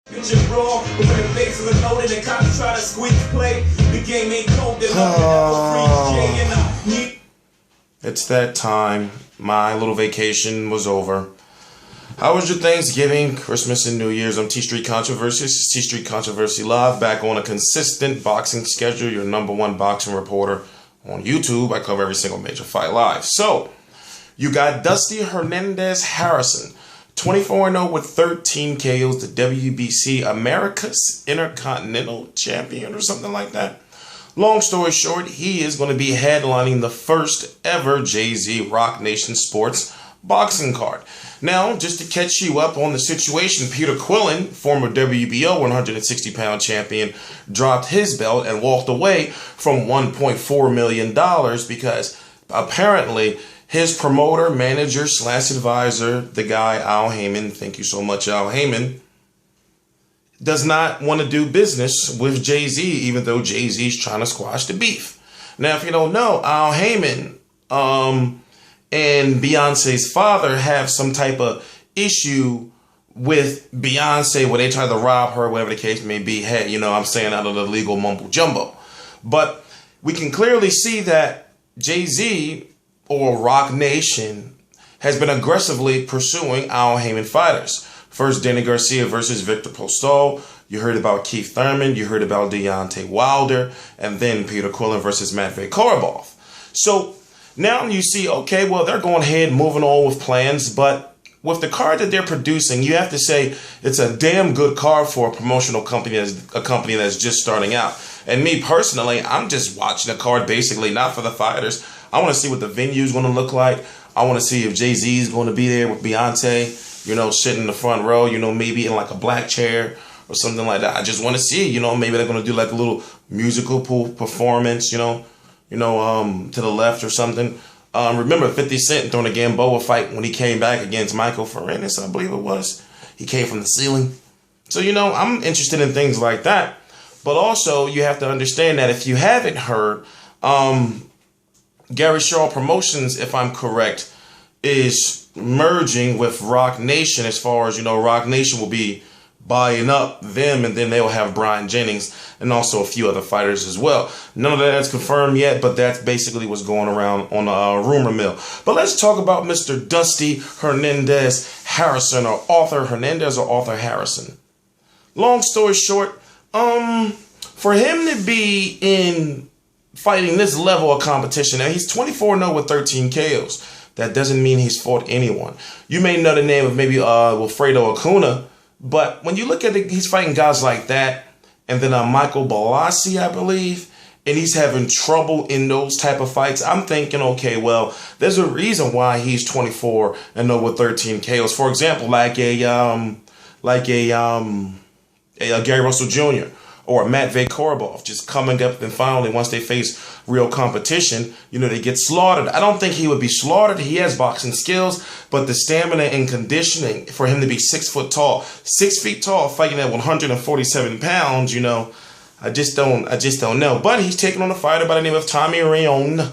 It's that time. My little vacation was over. How was your Thanksgiving, Christmas, and New Year's? I'm T Street Controversy. This is T Street Controversy Live, back on a consistent boxing schedule. Your #1 boxing reporter on YouTube. I cover every single major fight live. So, you got Dusty Hernandez Harrison, 24-0 with 13 KOs, the WBC America's Intercontinental Champion or something like that. Long story short, he is going to be headlining the first ever Jay-Z Rock Nation Sports boxing card. Now, just to catch you up on the situation, Peter Quillen, former WBO 160-pound champion, dropped his belt and walked away from $1.4 million because apparently his promoter, manager, / advisor, the guy Al Heyman, thank you so much, Al Heyman, does not want to do business with Jay-Z, even though Jay-Z's trying to squash the beef. Now, if you don't know, Al Heyman and Beyonce's father have some type of issue with Beyonce where they try to rob her, whatever the case may be. Hey, you know, I'm saying out of the legal mumbo jumbo. But we can clearly see that Jay-Z or Rock Nation has been aggressively pursuing Al Heyman fighters. First, Danny Garcia versus Victor Postol. You heard about Keith Thurman. You heard about Deontay Wilder. And then Peter Quillen versus Matvey Korobov. So now you see, okay, well, they're going ahead, moving on with plans. But with the card that they're producing, you have to say it's a damn good card for a promotional company, a company that's just starting out. And me personally, I'm just watching the card basically not for the fighters. I want to see what the venue is going to look like. I want to see if Jay-Z is going to be there with Beyonce, you know, sitting in the front row, you know, maybe in like a black chair or something like that. I just want to see, you know, maybe they're going to do like a little musical performance, you know, to the left or something. Remember 50 Cent during the Gamboa fight when he came back against Michael Hernandez, I believe it was. He came from the ceiling. So, you know, I'm interested in things like that. But also, you have to understand that if you haven't heard, Gary Shaw Promotions, if I'm correct, is merging with Rock Nation as far as, you know, Rock Nation will be buying up them, and then they'll have Brian Jennings and also a few other fighters as well. None of that's confirmed yet, but that's basically what's going around on the rumor mill. But let's talk about Mr. Dusty Hernandez Harrison, or Arthur Hernandez or Arthur Harrison. Long story short, for him to be in fighting this level of competition, now he's 24-0 with 13 KOs. That doesn't mean he's fought anyone. You may know the name of maybe Wilfredo Acuna, but when you look at it, he's fighting guys like that, and then Michael Balassi, I believe, and he's having trouble in those type of fights. I'm thinking, okay, well, there's a reason why he's 24-0 with 13 KOs. For example, like a Gary Russell Jr. or Matvey Korobov, just coming up and finally, once they face real competition, you know, they get slaughtered. I don't think he would be slaughtered. He has boxing skills, but the stamina and conditioning for him to be 6 foot tall, 6 feet tall, fighting at 147 pounds, you know, I just don't know. But he's taking on a fighter by the name of Tommy Rainone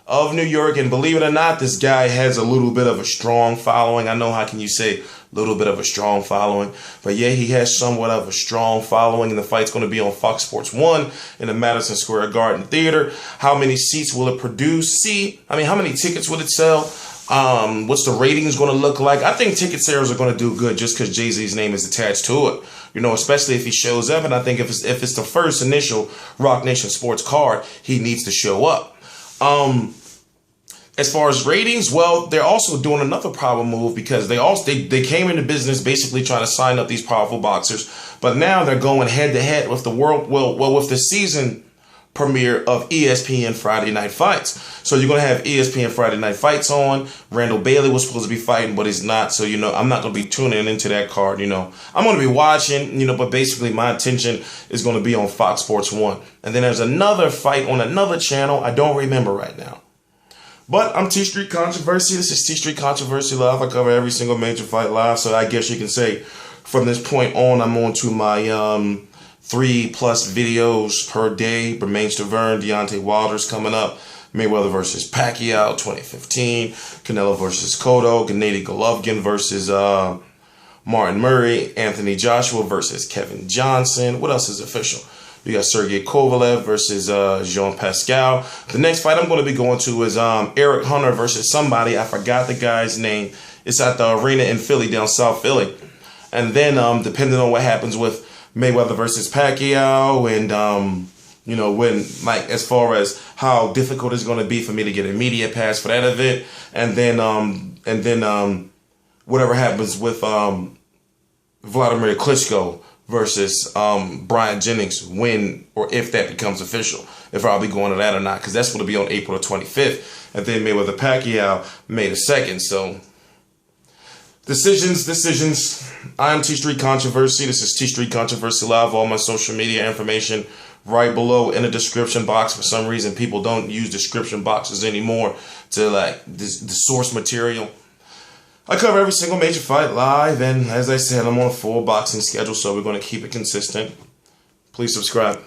of New York, and believe it or not, this guy has a little bit of a strong following. I know, how can you say little bit of a strong following? But yeah, he has somewhat of a strong following, and the fight's going to be on FOXSPORTS1 in the Madison Square Garden Theater. How many seats will it produce? How many tickets will it sell? What's the ratings going to look like? I think ticket sales are going to do good just because Jay-Z's name is attached to it. You know, especially if he shows up, and I think if it's the first initial Rock Nation Sports card, he needs to show up. As far as ratings, well, they're also doing another power move because they came into business basically trying to sign up these powerful boxers, but now they're going head to head with the with the season premiere of ESPN Friday Night Fights. So you're going to have ESPN Friday Night Fights on. Randall Bailey was supposed to be fighting, but he's not. So, you know, I'm not going to be tuning into that card, you know. I'm going to be watching, you know, but basically my attention is going to be on Fox Sports 1. And then there's another fight on another channel. I don't remember right now. But I'm T Street Controversy. This is T Street Controversy Live. I cover every single major fight live. So I guess you can say from this point on, I'm on to my 3+ videos per day. Bermain Stavern, Deontay Wilder's coming up. Mayweather versus Pacquiao 2015. Canelo versus Cotto. Gennady Golovkin versus Martin Murray, Anthony Joshua versus Kevin Johnson. What else is official? We got Sergey Kovalev versus Jean Pascal. The next fight I'm going to be going to is Eric Hunter versus somebody. I forgot the guy's name. It's at the arena in Philly, down South Philly. And then depending on what happens with Mayweather versus Pacquiao, and you know, when, like, as far as how difficult it's going to be for me to get a media pass for that event, and then whatever happens with Vladimir Klitschko versus Brian Jennings, when or if that becomes official, if I'll be going to that or not, because that's going to be on April the 25th, and then Mayweather Pacquiao May the 2nd. So decisions. I am T Street Controversy. This is T Street Controversy Live. All my social media information right below in the description box. For some reason, people don't use description boxes anymore to, like, the source material. I cover every single major fight live, and as I said, I'm on a full boxing schedule, so we're going to keep it consistent. Please subscribe.